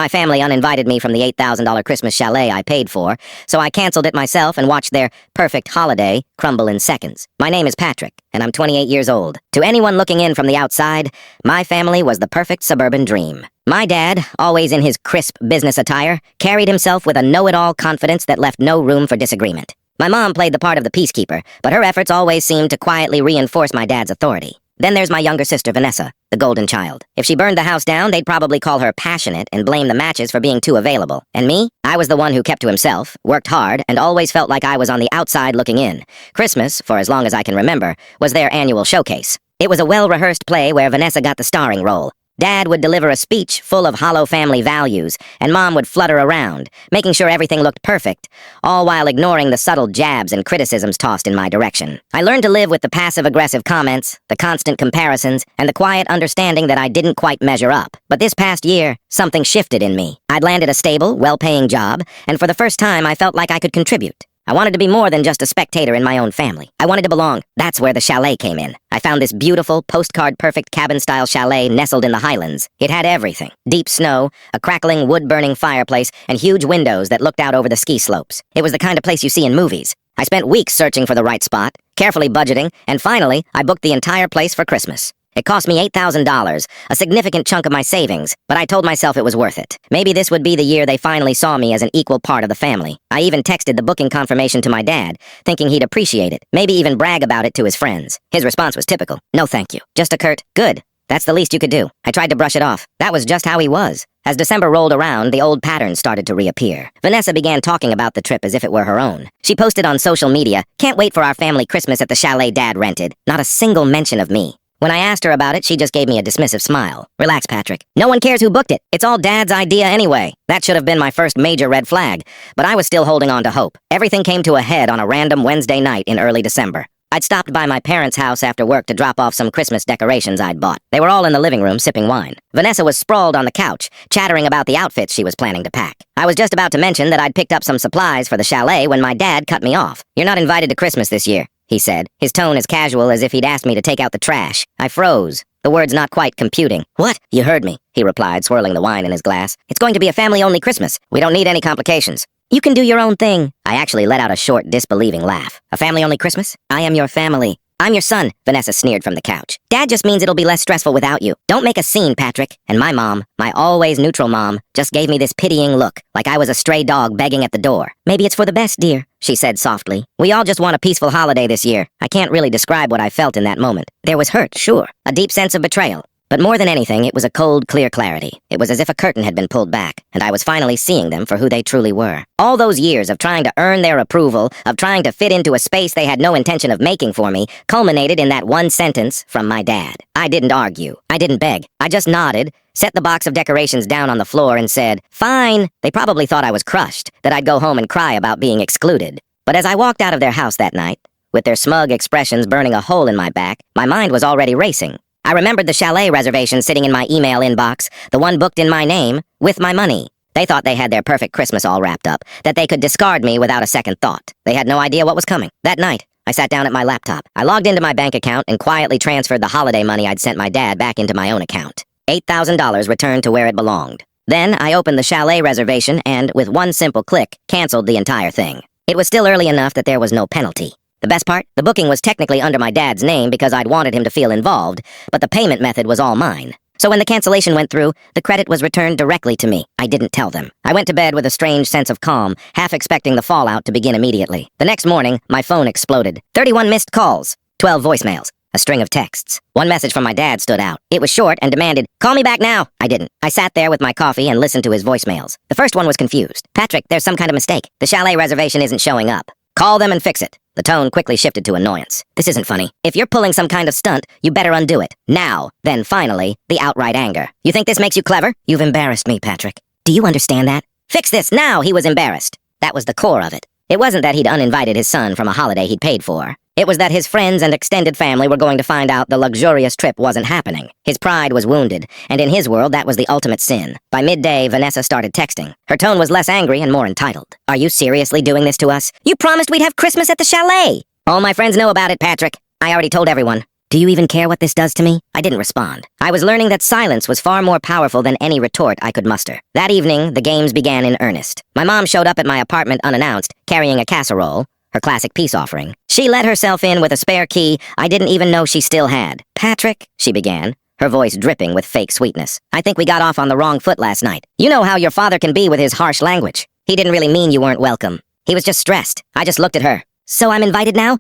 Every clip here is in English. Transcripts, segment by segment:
My family uninvited me from the $8,000 Christmas chalet I paid for, so I canceled it myself and watched their perfect holiday crumble in seconds. My name is Patrick, and I'm 28 years old. To anyone looking in from the outside, my family was the perfect suburban dream. My dad, always in his crisp business attire, carried himself with a know-it-all confidence that left no room for disagreement. My mom played the part of the peacekeeper, but her efforts always seemed to quietly reinforce my dad's authority. Then there's my younger sister, Vanessa, the golden child. If she burned the house down, they'd probably call her passionate and blame the matches for being too available. And me? I was the one who kept to himself, worked hard, and always felt like I was on the outside looking in. Christmas, for as long as I can remember, was their annual showcase. It was a well-rehearsed play where Vanessa got the starring role. Dad would deliver a speech full of hollow family values, and Mom would flutter around, making sure everything looked perfect, all while ignoring the subtle jabs and criticisms tossed in my direction. I learned to live with the passive-aggressive comments, the constant comparisons, and the quiet understanding that I didn't quite measure up. But this past year, something shifted in me. I'd landed a stable, well-paying job, and for the first time I felt like I could contribute. I wanted to be more than just a spectator in my own family. I wanted to belong. That's where the chalet came in. I found this beautiful, postcard-perfect cabin-style chalet nestled in the Highlands. It had everything. Deep snow, a crackling wood-burning fireplace, and huge windows that looked out over the ski slopes. It was the kind of place you see in movies. I spent weeks searching for the right spot, carefully budgeting, and finally, I booked the entire place for Christmas. It cost me $8,000, a significant chunk of my savings, but I told myself it was worth it. Maybe this would be the year they finally saw me as an equal part of the family. I even texted the booking confirmation to my dad, thinking he'd appreciate it, maybe even brag about it to his friends. His response was typical. No thank you. Just a curt, good. That's the least you could do. I tried to brush it off. That was just how he was. As December rolled around, the old patterns started to reappear. Vanessa began talking about the trip as if it were her own. She posted on social media, "Can't wait for our family Christmas at the chalet Dad rented." Not a single mention of me. When I asked her about it, she just gave me a dismissive smile. Relax, Patrick. No one cares who booked it. It's all Dad's idea anyway. That should have been my first major red flag, but I was still holding on to hope. Everything came to a head on a random Wednesday night in early December. I'd stopped by my parents' house after work to drop off some Christmas decorations I'd bought. They were all in the living room sipping wine. Vanessa was sprawled on the couch, chattering about the outfits she was planning to pack. I was just about to mention that I'd picked up some supplies for the chalet when my dad cut me off. "You're not invited to Christmas this year," he said, his tone as casual as if he'd asked me to take out the trash. I froze, the words not quite computing. "What? You heard me," he replied, swirling the wine in his glass. "It's going to be a family-only Christmas. We don't need any complications." "You can do your own thing." I actually let out a short, disbelieving laugh. "A family-only Christmas? I am your family." "I'm your son," Vanessa sneered from the couch. "Dad just means it'll be less stressful without you. Don't make a scene, Patrick." And my mom, my always neutral mom, just gave me this pitying look, like I was a stray dog begging at the door. "Maybe it's for the best, dear," she said softly. "We all just want a peaceful holiday this year." I can't really describe what I felt in that moment. There was hurt, sure, a deep sense of betrayal. But more than anything, it was a cold, clear clarity. It was as if a curtain had been pulled back, and I was finally seeing them for who they truly were. All those years of trying to earn their approval, of trying to fit into a space they had no intention of making for me, culminated in that one sentence from my dad. I didn't argue. I didn't beg. I just nodded, set the box of decorations down on the floor, and said, "Fine." They probably thought I was crushed, that I'd go home and cry about being excluded. But as I walked out of their house that night, with their smug expressions burning a hole in my back, my mind was already racing. I remembered the chalet reservation sitting in my email inbox, the one booked in my name, with my money. They thought they had their perfect Christmas all wrapped up, that they could discard me without a second thought. They had no idea what was coming. That night, I sat down at my laptop. I logged into my bank account and quietly transferred the holiday money I'd sent my dad back into my own account. $8,000 returned to where it belonged. Then I opened the chalet reservation and, with one simple click, canceled the entire thing. It was still early enough that there was no penalty. The best part? The booking was technically under my dad's name because I'd wanted him to feel involved, but the payment method was all mine. So when the cancellation went through, the credit was returned directly to me. I didn't tell them. I went to bed with a strange sense of calm, half expecting the fallout to begin immediately. The next morning, my phone exploded. 31 missed calls, 12 voicemails, a string of texts. One message from my dad stood out. It was short and demanded, "Call me back now." I didn't. I sat there with my coffee and listened to his voicemails. The first one was confused. "Patrick, there's some kind of mistake. The chalet reservation isn't showing up. Call them and fix it." The tone quickly shifted to annoyance. "This isn't funny. If you're pulling some kind of stunt, you better undo it. Now." Then finally, the outright anger. "You think this makes you clever? You've embarrassed me, Patrick. Do you understand that? Fix this now." He was embarrassed. That was the core of it. It wasn't that he'd uninvited his son from a holiday he'd paid for. It was that his friends and extended family were going to find out the luxurious trip wasn't happening. His pride was wounded, and in his world that was the ultimate sin. By midday, Vanessa started texting. Her tone was less angry and more entitled. "Are you seriously doing this to us? You promised we'd have Christmas at the chalet." "All my friends know about it, Patrick. I already told everyone. Do you even care what this does to me? I didn't respond. I was learning that silence was far more powerful than any retort I could muster. That evening, the games began in earnest. My mom showed up at my apartment unannounced, carrying a casserole, her classic peace offering. She let herself in with a spare key I didn't even know she still had. "Patrick," she began, her voice dripping with fake sweetness. "I think we got off on the wrong foot last night. You know how your father can be with his harsh language. He didn't really mean you weren't welcome. He was just stressed." I just looked at her. "So I'm invited now?"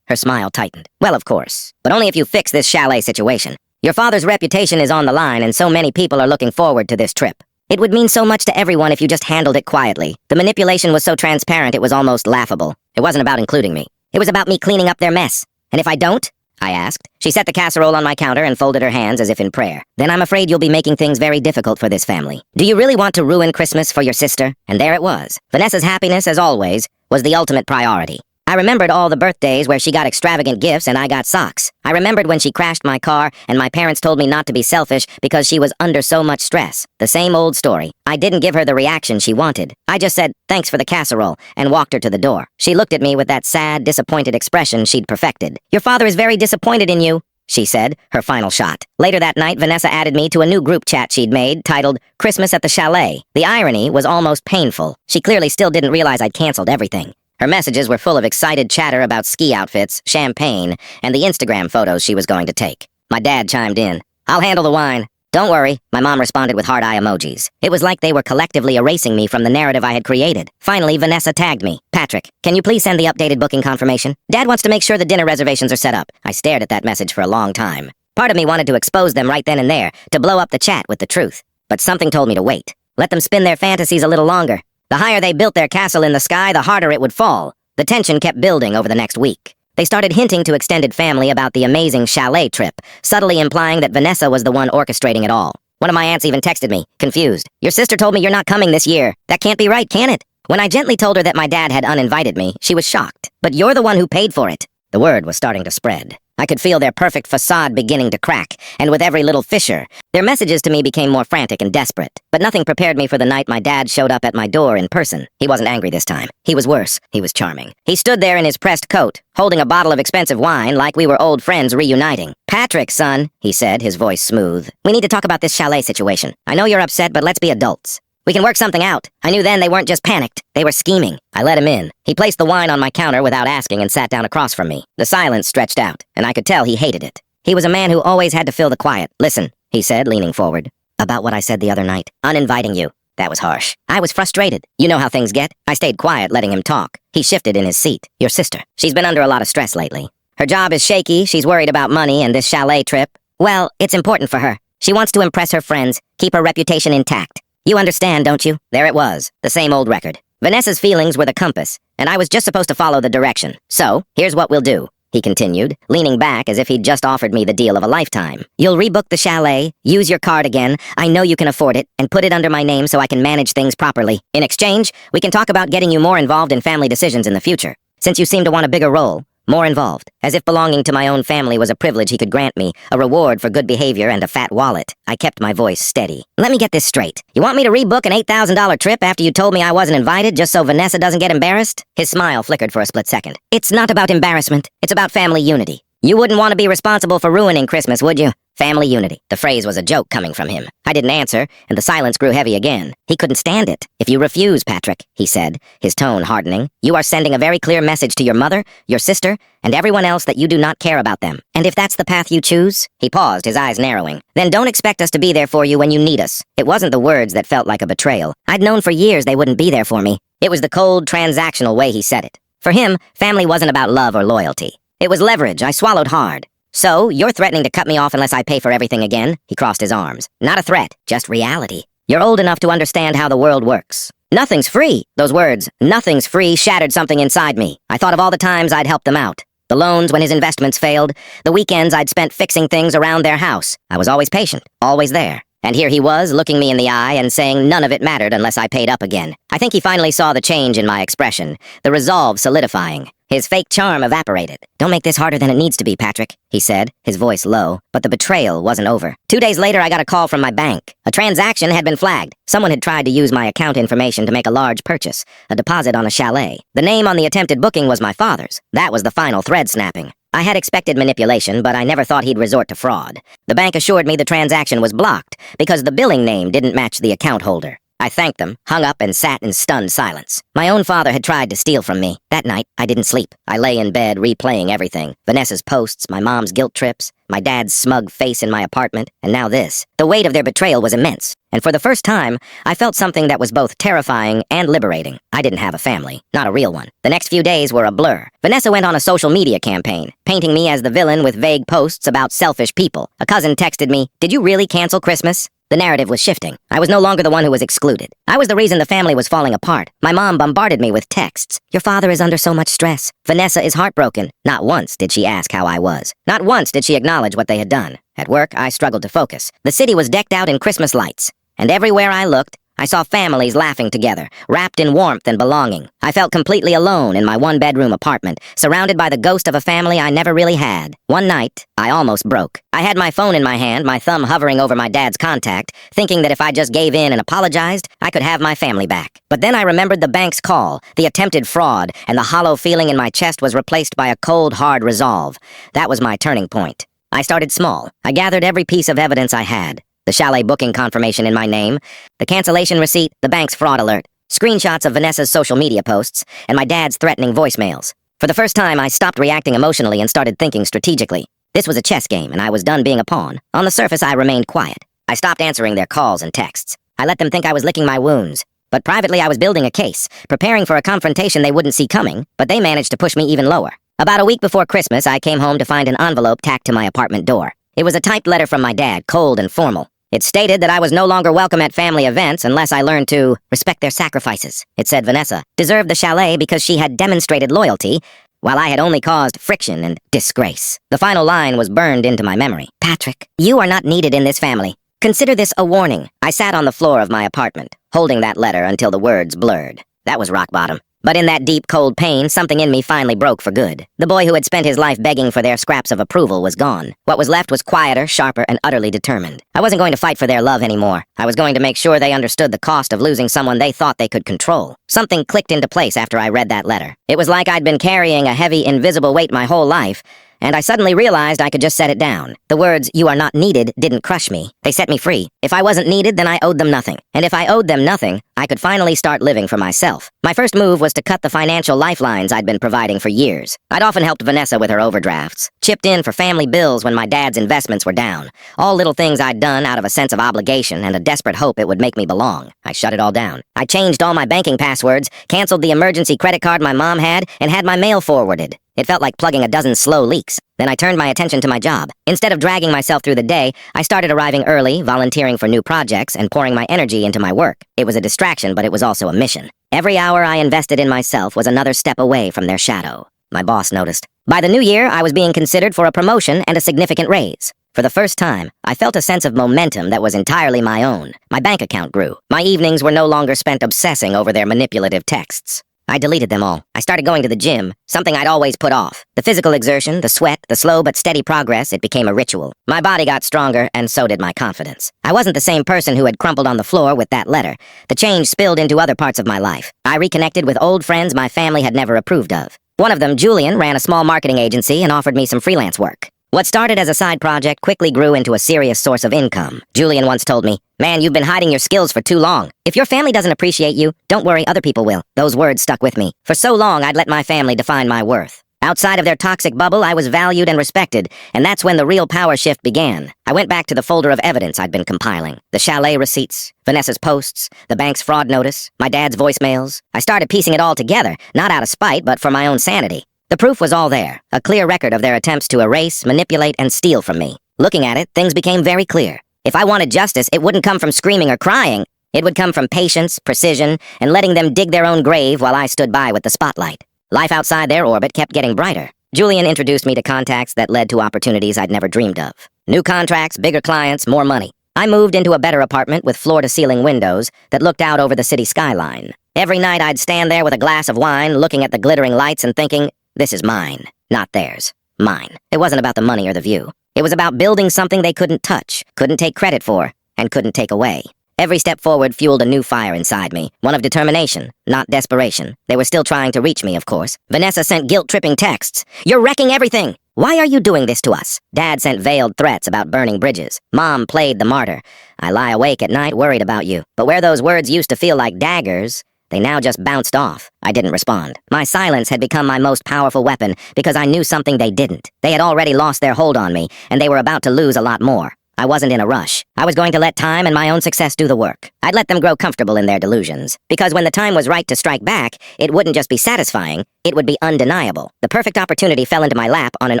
Her smile tightened. "Well, of course. But only if you fix this chalet situation. Your father's reputation is on the line and so many people are looking forward to this trip. It would mean so much to everyone if you just handled it quietly. The manipulation was so transparent it was almost laughable. It wasn't about including me. It was about me cleaning up their mess. And if I don't?" I asked. She set the casserole on my counter and folded her hands as if in prayer. "Then I'm afraid you'll be making things very difficult for this family. Do you really want to ruin Christmas for your sister?" And there it was. Vanessa's happiness, as always, was the ultimate priority. I remembered all the birthdays where she got extravagant gifts and I got socks. I remembered when she crashed my car and my parents told me not to be selfish because she was under so much stress. The same old story. I didn't give her the reaction she wanted. I just said, "Thanks for the casserole," and walked her to the door. She looked at me with that sad, disappointed expression she'd perfected. "Your father is very disappointed in you," she said, her final shot. Later that night, Vanessa added me to a new group chat she'd made titled Christmas at the Chalet. The irony was almost painful. She clearly still didn't realize I'd canceled everything. Her messages were full of excited chatter about ski outfits, champagne, and the Instagram photos she was going to take. My dad chimed in. "I'll handle the wine." "Don't worry," my mom responded with heart eye emojis. It was like they were collectively erasing me from the narrative I had created. Finally, Vanessa tagged me. "Patrick, can you please send the updated booking confirmation? Dad wants to make sure the dinner reservations are set up." I stared at that message for a long time. Part of me wanted to expose them right then and there, to blow up the chat with the truth. But something told me to wait. Let them spin their fantasies a little longer. The higher they built their castle in the sky, the harder it would fall. The tension kept building over the next week. They started hinting to extended family about the amazing chalet trip, subtly implying that Vanessa was the one orchestrating it all. One of my aunts even texted me, confused. "Your sister told me you're not coming this year. That can't be right, can it?" When I gently told her that my dad had uninvited me, she was shocked. "But you're the one who paid for it." The word was starting to spread. I could feel their perfect facade beginning to crack, and with every little fissure, their messages to me became more frantic and desperate. But nothing prepared me for the night my dad showed up at my door in person. He wasn't angry this time. He was worse. He was charming. He stood there in his pressed coat, holding a bottle of expensive wine like we were old friends reuniting. "Patrick, son," he said, his voice smooth. "We need to talk about this chalet situation. I know you're upset, but let's be adults. We can work something out." I knew then they weren't just panicked. They were scheming. I let him in. He placed the wine on my counter without asking and sat down across from me. The silence stretched out, and I could tell he hated it. He was a man who always had to fill the quiet. "Listen," he said, leaning forward. "About what I said the other night. Uninviting you. That was harsh. I was frustrated. You know how things get." I stayed quiet, letting him talk. He shifted in his seat. "Your sister. She's been under a lot of stress lately. Her job is shaky, she's worried about money and this chalet trip. Well, it's important for her. She wants to impress her friends, keep her reputation intact. You understand, don't you?" There it was, the same old record. Vanessa's feelings were the compass, and I was just supposed to follow the direction. "So, here's what we'll do," he continued, leaning back as if he'd just offered me the deal of a lifetime. "You'll rebook the chalet, use your card again, I know you can afford it, and put it under my name so I can manage things properly. In exchange, we can talk about getting you more involved in family decisions in the future. Since you seem to want a bigger role, more involved. As if belonging to my own family was a privilege he could grant me, a reward for good behavior and a fat wallet." I kept my voice steady. "Let me get this straight. You want me to rebook an $8,000 trip after you told me I wasn't invited just so Vanessa doesn't get embarrassed?" His smile flickered for a split second. "It's not about embarrassment. It's about family unity. You wouldn't want to be responsible for ruining Christmas, would you?" Family unity. The phrase was a joke coming from him. I didn't answer, and the silence grew heavy again. He couldn't stand it. "If you refuse, Patrick," he said, his tone hardening, "you are sending a very clear message to your mother, your sister, and everyone else that you do not care about them. And if that's the path you choose," he paused, his eyes narrowing, "then don't expect us to be there for you when you need us." It wasn't the words that felt like a betrayal. I'd known for years they wouldn't be there for me. It was the cold, transactional way he said it. For him, family wasn't about love or loyalty. It was leverage. I swallowed hard. "So, you're threatening to cut me off unless I pay for everything again?" He crossed his arms. "Not a threat, just reality. You're old enough to understand how the world works. Nothing's free." Those words, "nothing's free," shattered something inside me. I thought of all the times I'd helped them out. The loans when his investments failed, the weekends I'd spent fixing things around their house. I was always patient, always there. And here he was, looking me in the eye and saying none of it mattered unless I paid up again. I think he finally saw the change in my expression, the resolve solidifying. His fake charm evaporated. "Don't make this harder than it needs to be, Patrick," he said, his voice low, but the betrayal wasn't over. 2 days later, I got a call from my bank. A transaction had been flagged. Someone had tried to use my account information to make a large purchase, a deposit on a chalet. The name on the attempted booking was my father's. That was the final thread snapping. I had expected manipulation, but I never thought he'd resort to fraud. The bank assured me the transaction was blocked because the billing name didn't match the account holder. I thanked them, hung up, and sat in stunned silence. My own father had tried to steal from me. That night, I didn't sleep. I lay in bed replaying everything. Vanessa's posts, my mom's guilt trips, my dad's smug face in my apartment, and now this. The weight of their betrayal was immense, and for the first time, I felt something that was both terrifying and liberating. I didn't have a family, not a real one. The next few days were a blur. Vanessa went on a social media campaign, painting me as the villain with vague posts about selfish people. A cousin texted me, "Did you really cancel Christmas?" The narrative was shifting. I was no longer the one who was excluded. I was the reason the family was falling apart. My mom bombarded me with texts. "Your father is under so much stress. Vanessa is heartbroken." Not once did she ask how I was. Not once did she acknowledge what they had done. At work, I struggled to focus. The city was decked out in Christmas lights, and everywhere I looked, I saw families laughing together, wrapped in warmth and belonging. I felt completely alone in my one-bedroom apartment, surrounded by the ghost of a family I never really had. One night, I almost broke. I had my phone in my hand, my thumb hovering over my dad's contact, thinking that if I just gave in and apologized, I could have my family back. But then I remembered the bank's call, the attempted fraud, and the hollow feeling in my chest was replaced by a cold, hard resolve. That was my turning point. I started small. I gathered every piece of evidence I had. The chalet booking confirmation in my name, the cancellation receipt, the bank's fraud alert, screenshots of Vanessa's social media posts, and my dad's threatening voicemails. For the first time, I stopped reacting emotionally and started thinking strategically. This was a chess game, and I was done being a pawn. On the surface, I remained quiet. I stopped answering their calls and texts. I let them think I was licking my wounds. But privately, I was building a case, preparing for a confrontation they wouldn't see coming, but they managed to push me even lower. About a week before Christmas, I came home to find an envelope tacked to my apartment door. It was a typed letter from my dad, cold and formal. It stated that I was no longer welcome at family events unless I learned to respect their sacrifices. It said Vanessa deserved the chalet because she had demonstrated loyalty, while I had only caused friction and disgrace. The final line was burned into my memory. "Patrick, you are not needed in this family. Consider this a warning." I sat on the floor of my apartment, holding that letter until the words blurred. That was rock bottom. But in that deep, cold pain, something in me finally broke for good. The boy who had spent his life begging for their scraps of approval was gone. What was left was quieter, sharper, and utterly determined. I wasn't going to fight for their love anymore. I was going to make sure they understood the cost of losing someone they thought they could control. Something clicked into place after I read that letter. It was like I'd been carrying a heavy, invisible weight my whole life, and I suddenly realized I could just set it down. The words, "you are not needed," didn't crush me. They set me free. If I wasn't needed, then I owed them nothing. And if I owed them nothing, I could finally start living for myself. My first move was to cut the financial lifelines I'd been providing for years. I'd often helped Vanessa with her overdrafts, chipped in for family bills when my dad's investments were down. All little things I'd done out of a sense of obligation and a desperate hope it would make me belong. I shut it all down. I changed all my banking passwords, canceled the emergency credit card my mom had, and had my mail forwarded. It felt like plugging a dozen slow leaks. Then I turned my attention to my job. Instead of dragging myself through the day, I started arriving early, volunteering for new projects, and pouring my energy into my work. It was a distraction, but it was also a mission. Every hour I invested in myself was another step away from their shadow. My boss noticed. By the new year, I was being considered for a promotion and a significant raise. For the first time, I felt a sense of momentum that was entirely my own. My bank account grew. My evenings were no longer spent obsessing over their manipulative texts. I deleted them all. I started going to the gym, something I'd always put off. The physical exertion, the sweat, the slow but steady progress, it became a ritual. My body got stronger, and so did my confidence. I wasn't the same person who had crumpled on the floor with that letter. The change spilled into other parts of my life. I reconnected with old friends my family had never approved of. One of them, Julian, ran a small marketing agency and offered me some freelance work. What started as a side project quickly grew into a serious source of income. Julian once told me, "Man, you've been hiding your skills for too long. If your family doesn't appreciate you, don't worry, other people will." Those words stuck with me. For so long, I'd let my family define my worth. Outside of their toxic bubble, I was valued and respected, and that's when the real power shift began. I went back to the folder of evidence I'd been compiling. The chalet receipts, Vanessa's posts, the bank's fraud notice, my dad's voicemails. I started piecing it all together, not out of spite, but for my own sanity. The proof was all there, a clear record of their attempts to erase, manipulate, and steal from me. Looking at it, things became very clear. If I wanted justice, it wouldn't come from screaming or crying. It would come from patience, precision, and letting them dig their own grave while I stood by with the spotlight. Life outside their orbit kept getting brighter. Julian introduced me to contacts that led to opportunities I'd never dreamed of. New contracts, bigger clients, more money. I moved into a better apartment with floor-to-ceiling windows that looked out over the city skyline. Every night I'd stand there with a glass of wine, looking at the glittering lights and thinking, "This is mine, not theirs. Mine." It wasn't about the money or the view. It was about building something they couldn't touch, couldn't take credit for, and couldn't take away. Every step forward fueled a new fire inside me, one of determination, not desperation. They were still trying to reach me, of course. Vanessa sent guilt-tripping texts. "You're wrecking everything. Why are you doing this to us? Dad sent veiled threats about burning bridges. Mom played the martyr. I lie awake at night worried about you. But where those words used to feel like daggers, they now just bounced off. I didn't respond. My silence had become my most powerful weapon because I knew something they didn't. They had already lost their hold on me, and they were about to lose a lot more. I wasn't in a rush. I was going to let time and my own success do the work. I'd let them grow comfortable in their delusions. Because when the time was right to strike back, it wouldn't just be satisfying, it would be undeniable. The perfect opportunity fell into my lap on an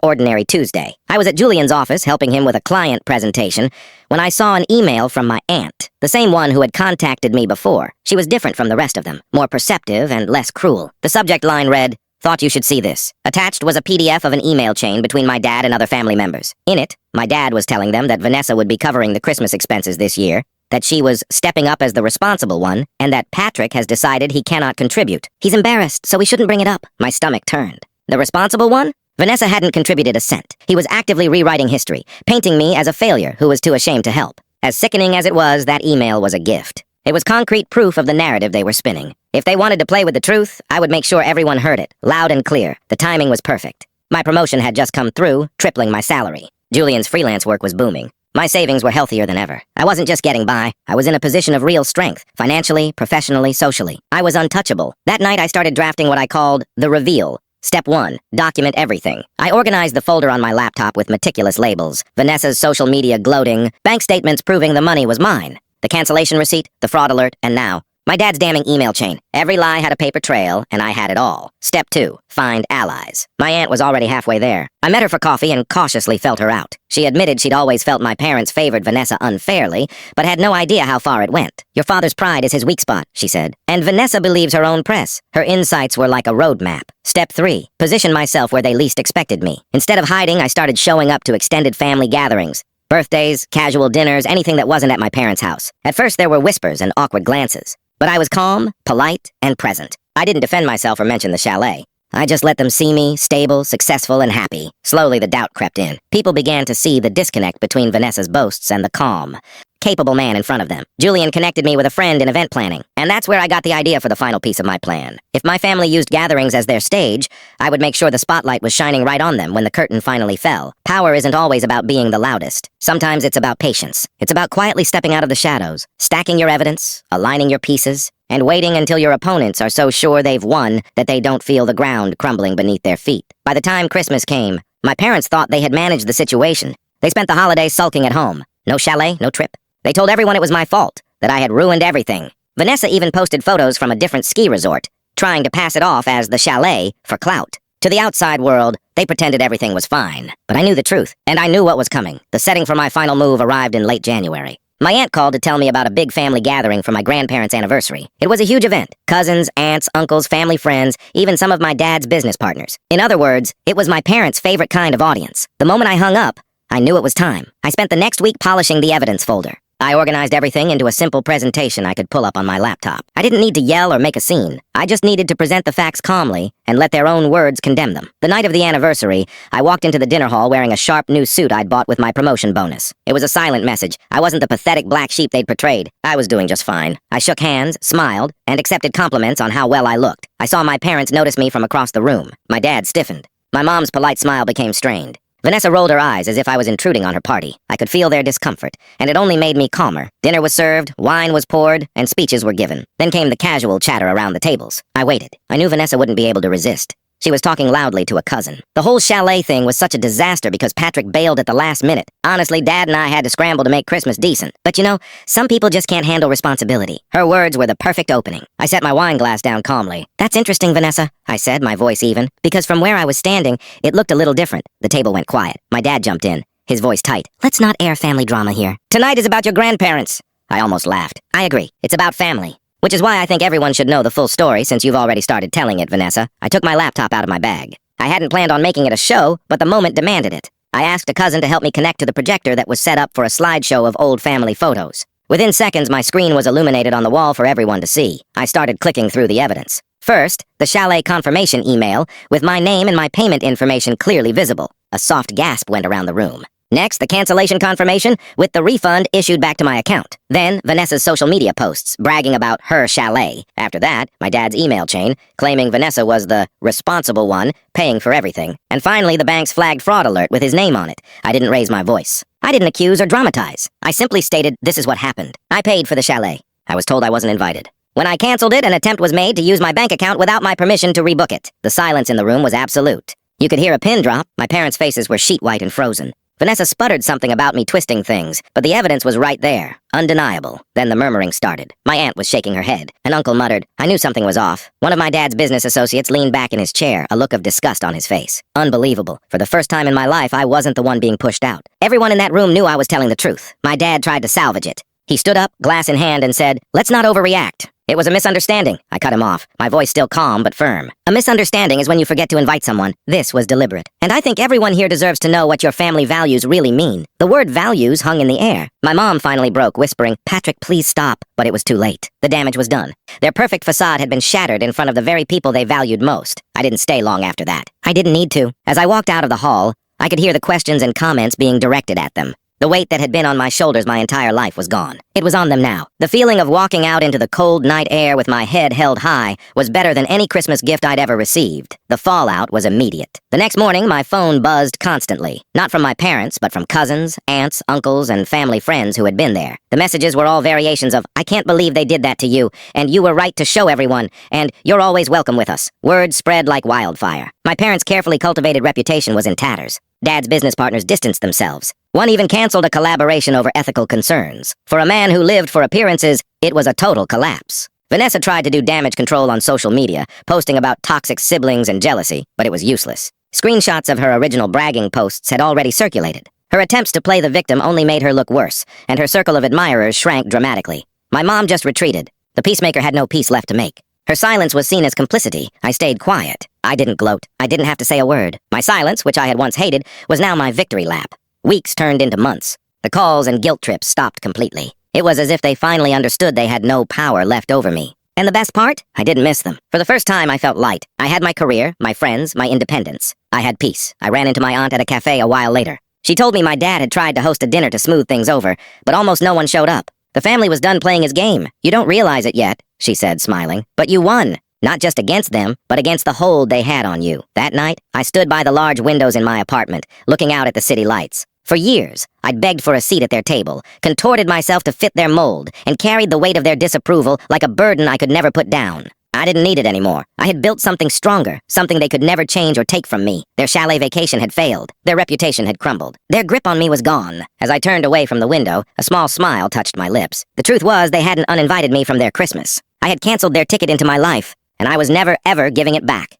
ordinary Tuesday. I was at Julian's office helping him with a client presentation when I saw an email from my aunt, the same one who had contacted me before. She was different from the rest of them, more perceptive and less cruel. The subject line read, "Thought you should see this." Attached was a PDF of an email chain between my dad and other family members. In it, my dad was telling them that Vanessa would be covering the Christmas expenses this year, that she was stepping up as the responsible one, and that Patrick has decided he cannot contribute. He's embarrassed, so we shouldn't bring it up. My stomach turned. The responsible one? Vanessa hadn't contributed a cent. He was actively rewriting history, painting me as a failure who was too ashamed to help. As sickening as it was, that email was a gift. It was concrete proof of the narrative they were spinning. If they wanted to play with the truth, I would make sure everyone heard it, loud and clear. The timing was perfect. My promotion had just come through, tripling my salary. Julian's freelance work was booming. My savings were healthier than ever. I wasn't just getting by. I was in a position of real strength, financially, professionally, socially. I was untouchable. That night I started drafting what I called the reveal. Step 1. Document everything. I organized the folder on my laptop with meticulous labels. Vanessa's social media gloating, bank statements proving the money was mine. The cancellation receipt, the fraud alert, and now, my dad's damning email chain. Every lie had a paper trail, and I had it all. Step 2. Find allies. My aunt was already halfway there. I met her for coffee and cautiously felt her out. She admitted she'd always felt my parents favored Vanessa unfairly, but had no idea how far it went. "Your father's pride is his weak spot," she said. And Vanessa believes her own press. Her insights were like a roadmap. Step 3. Position myself where they least expected me. Instead of hiding, I started showing up to extended family gatherings. Birthdays, casual dinners, anything that wasn't at my parents' house. At first there were whispers and awkward glances. But I was calm, polite, and present. I didn't defend myself or mention the chalet. I just let them see me, stable, successful, and happy. Slowly the doubt crept in. People began to see the disconnect between Vanessa's boasts and the calm, capable man in front of them. Julian connected me with a friend in event planning, and that's where I got the idea for the final piece of my plan. If my family used gatherings as their stage, I would make sure the spotlight was shining right on them when the curtain finally fell. Power isn't always about being the loudest. Sometimes it's about patience. It's about quietly stepping out of the shadows, stacking your evidence, aligning your pieces, and waiting until your opponents are so sure they've won that they don't feel the ground crumbling beneath their feet. By the time Christmas came, my parents thought they had managed the situation. They spent the holidays sulking at home. No chalet, no trip. They told everyone it was my fault, that I had ruined everything. Vanessa even posted photos from a different ski resort, trying to pass it off as the chalet for clout. To the outside world, they pretended everything was fine. But I knew the truth, and I knew what was coming. The setting for my final move arrived in late January. My aunt called to tell me about a big family gathering for my grandparents' anniversary. It was a huge event. Cousins, aunts, uncles, family friends, even some of my dad's business partners. In other words, it was my parents' favorite kind of audience. The moment I hung up, I knew it was time. I spent the next week polishing the evidence folder. I organized everything into a simple presentation I could pull up on my laptop. I didn't need to yell or make a scene. I just needed to present the facts calmly and let their own words condemn them. The night of the anniversary, I walked into the dinner hall wearing a sharp new suit I'd bought with my promotion bonus. It was a silent message. I wasn't the pathetic black sheep they'd portrayed. I was doing just fine. I shook hands, smiled, and accepted compliments on how well I looked. I saw my parents notice me from across the room. My dad stiffened. My mom's polite smile became strained. Vanessa rolled her eyes as if I was intruding on her party. I could feel their discomfort, and it only made me calmer. Dinner was served, wine was poured, and speeches were given. Then came the casual chatter around the tables. I waited. I knew Vanessa wouldn't be able to resist. She was talking loudly to a cousin. The whole chalet thing was such a disaster because Patrick bailed at the last minute. Honestly, Dad and I had to scramble to make Christmas decent. But you know, some people just can't handle responsibility. Her words were the perfect opening. I set my wine glass down calmly. "That's interesting, Vanessa," I said, my voice even, because from where I was standing, it looked a little different. The table went quiet. My dad jumped in, his voice tight. "Let's not air family drama here. Tonight is about your grandparents." I almost laughed. "I agree. It's about family. Which is why I think everyone should know the full story since you've already started telling it, Vanessa." I took my laptop out of my bag. I hadn't planned on making it a show, but the moment demanded it. I asked a cousin to help me connect to the projector that was set up for a slideshow of old family photos. Within seconds, my screen was illuminated on the wall for everyone to see. I started clicking through the evidence. First, the chalet confirmation email, with my name and my payment information clearly visible. A soft gasp went around the room. Next, the cancellation confirmation with the refund issued back to my account. Then, Vanessa's social media posts bragging about her chalet. After that, my dad's email chain claiming Vanessa was the responsible one paying for everything. And finally, the bank's flagged fraud alert with his name on it. I didn't raise my voice. I didn't accuse or dramatize. I simply stated this is what happened. I paid for the chalet. I was told I wasn't invited. When I canceled it, an attempt was made to use my bank account without my permission to rebook it. The silence in the room was absolute. You could hear a pin drop. My parents' faces were sheet white and frozen. Vanessa sputtered something about me twisting things, but the evidence was right there, undeniable. Then the murmuring started. My aunt was shaking her head. An uncle muttered. I knew something was off. One of my dad's business associates leaned back in his chair, a look of disgust on his face. Unbelievable. For the first time in my life, I wasn't the one being pushed out. Everyone in that room knew I was telling the truth. My dad tried to salvage it. He stood up, glass in hand, and said, "Let's not overreact. It was a misunderstanding." I cut him off, my voice still calm but firm. A misunderstanding is when you forget to invite someone. This was deliberate. And I think everyone here deserves to know what your family values really mean. The word values hung in the air. My mom finally broke, whispering, "Patrick, please stop." But it was too late. The damage was done. Their perfect facade had been shattered in front of the very people they valued most. I didn't stay long after that. I didn't need to. As I walked out of the hall, I could hear the questions and comments being directed at them. The weight that had been on my shoulders my entire life was gone. It was on them now. The feeling of walking out into the cold night air with my head held high was better than any Christmas gift I'd ever received. The fallout was immediate. The next morning, my phone buzzed constantly. Not from my parents, but from cousins, aunts, uncles, and family friends who had been there. The messages were all variations of, "I can't believe they did that to you," and "You were right to show everyone," and "You're always welcome with us." Word spread like wildfire. My parents' carefully cultivated reputation was in tatters. Dad's business partners distanced themselves. One even canceled a collaboration over ethical concerns. For a man who lived for appearances, it was a total collapse. Vanessa tried to do damage control on social media, posting about toxic siblings and jealousy, but it was useless. Screenshots of her original bragging posts had already circulated. Her attempts to play the victim only made her look worse, and her circle of admirers shrank dramatically. My mom just retreated. The peacemaker had no peace left to make. Her silence was seen as complicity. I stayed quiet. I didn't gloat. I didn't have to say a word. My silence, which I had once hated, was now my victory lap. Weeks turned into months. The calls and guilt trips stopped completely. It was as if they finally understood they had no power left over me. And the best part? I didn't miss them. For the first time, I felt light. I had my career, my friends, my independence. I had peace. I ran into my aunt at a cafe a while later. She told me my dad had tried to host a dinner to smooth things over, but almost no one showed up. The family was done playing his game. "You don't realize it yet," she said, smiling, "but you won. Not just against them, but against the hold they had on you." That night, I stood by the large windows in my apartment, looking out at the city lights. For years, I'd begged for a seat at their table, contorted myself to fit their mold, and carried the weight of their disapproval like a burden I could never put down. I didn't need it anymore. I had built something stronger, something they could never change or take from me. Their chalet vacation had failed. Their reputation had crumbled. Their grip on me was gone. As I turned away from the window, a small smile touched my lips. The truth was, they hadn't uninvited me from their Christmas. I had canceled their ticket into my life, and I was never, ever giving it back.